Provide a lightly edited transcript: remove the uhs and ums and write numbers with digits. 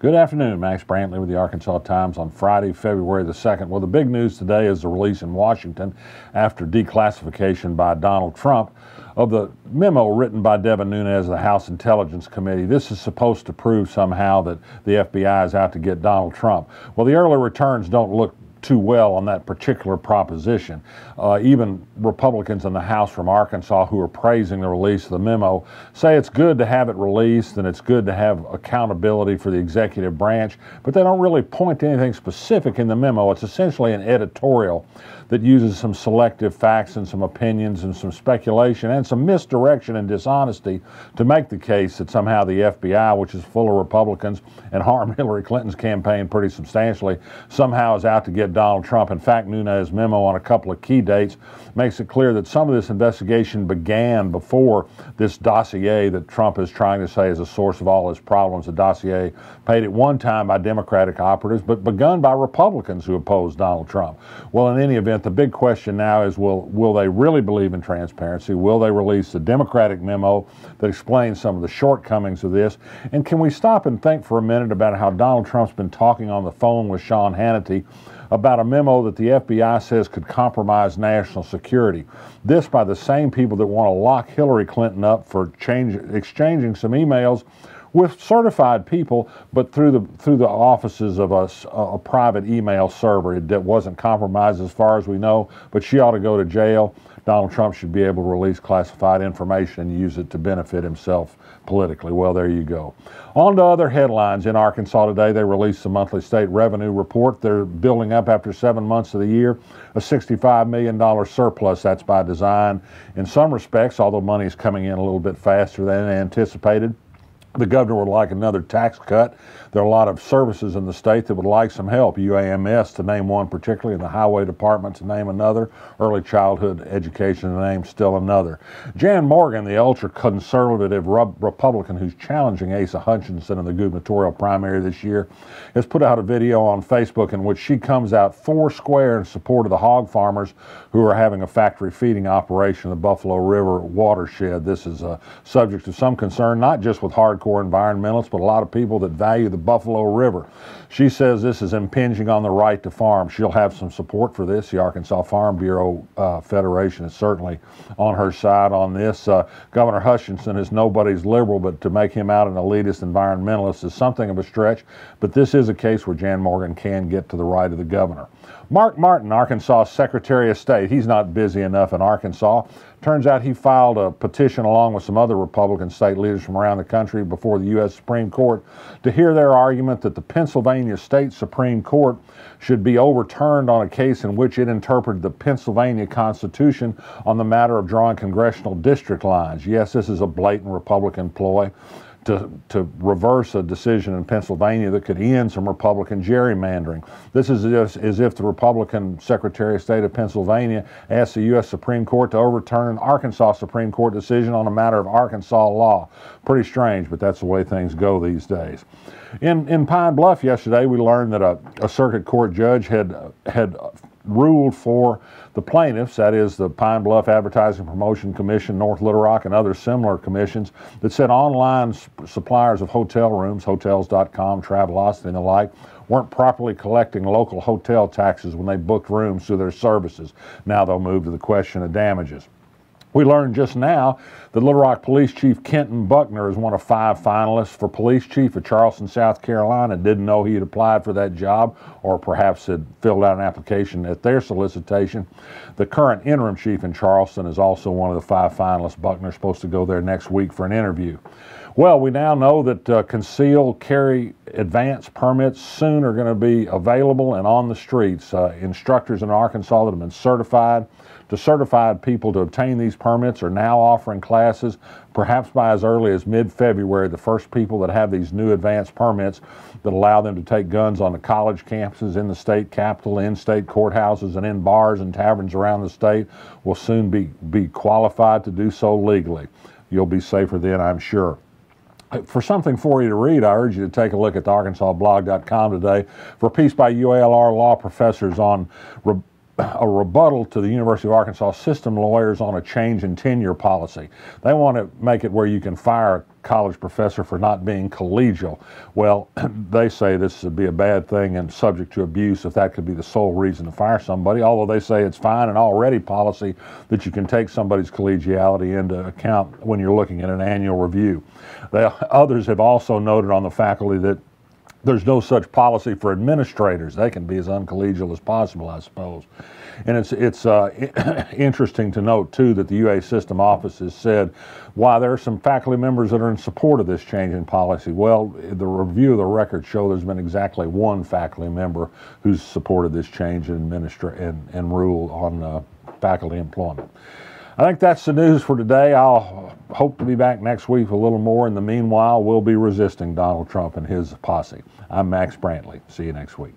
Good afternoon, Max Brantley with the Arkansas Times on Friday, February the 2nd. Well, the big news today is the release in Washington after declassification by Donald Trump of the memo written by Devin Nunes of the House Intelligence Committee. This is supposed to prove somehow that the FBI is out to get Donald Trump. Well, the early returns don't look too well on that particular proposition. Even Republicans in the House from Arkansas who are praising the release of the memo say it's good to have it released and it's good to have accountability for the executive branch, but they don't really point to anything specific in the memo. It's essentially an editorial that uses some selective facts and some opinions and some speculation and some misdirection and dishonesty to make the case that somehow the FBI, which is full of Republicans and harmed Hillary Clinton's campaign pretty substantially, somehow is out to get Donald Trump. In fact, Nunes' memo on a couple of key dates makes it clear that some of this investigation began before this dossier that Trump is trying to say is a source of all his problems. A dossier paid at one time by Democratic operatives, but begun by Republicans who opposed Donald Trump. Well, in any event, the big question now is, will they really believe in transparency? Will they release the Democratic memo that explains some of the shortcomings of this? And can we stop and think for a minute about how Donald Trump's been talking on the phone with Sean Hannity about a memo that the FBI says could compromise national security? This by the same people that want to lock Hillary Clinton up for exchanging some emails with certified people, but through the offices of a private email server. It wasn't compromised as far as we know, but she ought to go to jail. Donald Trump should be able to release classified information and use it to benefit himself politically. Well, there you go. On to other headlines. In Arkansas today, they released the monthly state revenue report. They're building up after 7 months of the year, a $65 million surplus. That's by design in some respects, although money is coming in a little bit faster than anticipated. The governor would like another tax cut. There are a lot of services in the state that would like some help. UAMS, to name one particularly, and the Highway Department, to name another. Early childhood education, to name still another. Jan Morgan, the ultra-conservative Republican who's challenging Asa Hutchinson in the gubernatorial primary this year, has put out a video on Facebook in which she comes out four square in support of the hog farmers who are having a factory feeding operation in the Buffalo River watershed. This is a subject of some concern, not just with hardcore environmentalists, but a lot of people that value the Buffalo River. She says this is impinging on the right to farm. She'll have some support for this. The Arkansas Farm Bureau Federation is certainly on her side on this. Governor Hutchinson is nobody's liberal, but to make him out an elitist environmentalist is something of a stretch. But this is a case where Jan Morgan can get to the right of the governor. Mark Martin, Arkansas Secretary of State, he's not busy enough in Arkansas. Turns out he filed a petition along with some other Republican state leaders from around the country before the U.S. Supreme Court to hear their argument that the Pennsylvania State Supreme Court should be overturned on a case in which it interpreted the Pennsylvania Constitution on the matter of drawing congressional district lines. Yes, this is a blatant Republican ploy to reverse a decision in Pennsylvania that could end some Republican gerrymandering. This is as if the Republican Secretary of State of Pennsylvania asked the U.S. Supreme Court to overturn an Arkansas Supreme Court decision on a matter of Arkansas law. Pretty strange, but that's the way things go these days. In Pine Bluff yesterday, we learned that a circuit court judge had ruled for the plaintiffs, that is the Pine Bluff Advertising Promotion Commission, North Little Rock, and other similar commissions, that said online suppliers of hotel rooms, hotels.com, Travelocity, and the like, weren't properly collecting local hotel taxes when they booked rooms through their services. Now they'll move to the question of damages. We learned just now that Little Rock Police Chief Kenton Buckner is one of 5 finalists for police chief of Charleston, South Carolina. Didn't know he had applied for that job, or perhaps had filled out an application at their solicitation. The current interim chief in Charleston is also one of the 5 finalists. Buckner's supposed to go there next week for an interview. Well, we now know that concealed carry advance permits soon are going to be available and on the streets. Instructors in Arkansas that have been certified people to obtain these permits are now offering classes, perhaps by as early as mid-February. The first people that have these new advance permits that allow them to take guns on the college campuses, in the state capitol, in state courthouses, and in bars and taverns around the state will soon be qualified to do so legally. You'll be safer then, I'm sure. For something for you to read, I urge you to take a look at the ArkansasBlog.com today for a piece by UALR law professors on a rebuttal to the University of Arkansas system lawyers on a change in tenure policy. They want to make it where you can fire a college professor for not being collegial. Well, they say this would be a bad thing and subject to abuse if that could be the sole reason to fire somebody, although they say it's fine and already policy that you can take somebody's collegiality into account when you're looking at an annual review. Others have also noted on the faculty that there's no such policy for administrators. They can be as uncollegial as possible, I suppose. And it's interesting to note, too, that the UA system office has said, why there are some faculty members that are in support of this change in policy. Well, the review of the records show there's been exactly one faculty member who's supported this change in and rule on faculty employment. I think that's the news for today. I'll hope to be back next week with a little more. In the meanwhile, we'll be resisting Donald Trump and his posse. I'm Max Brantley. See you next week.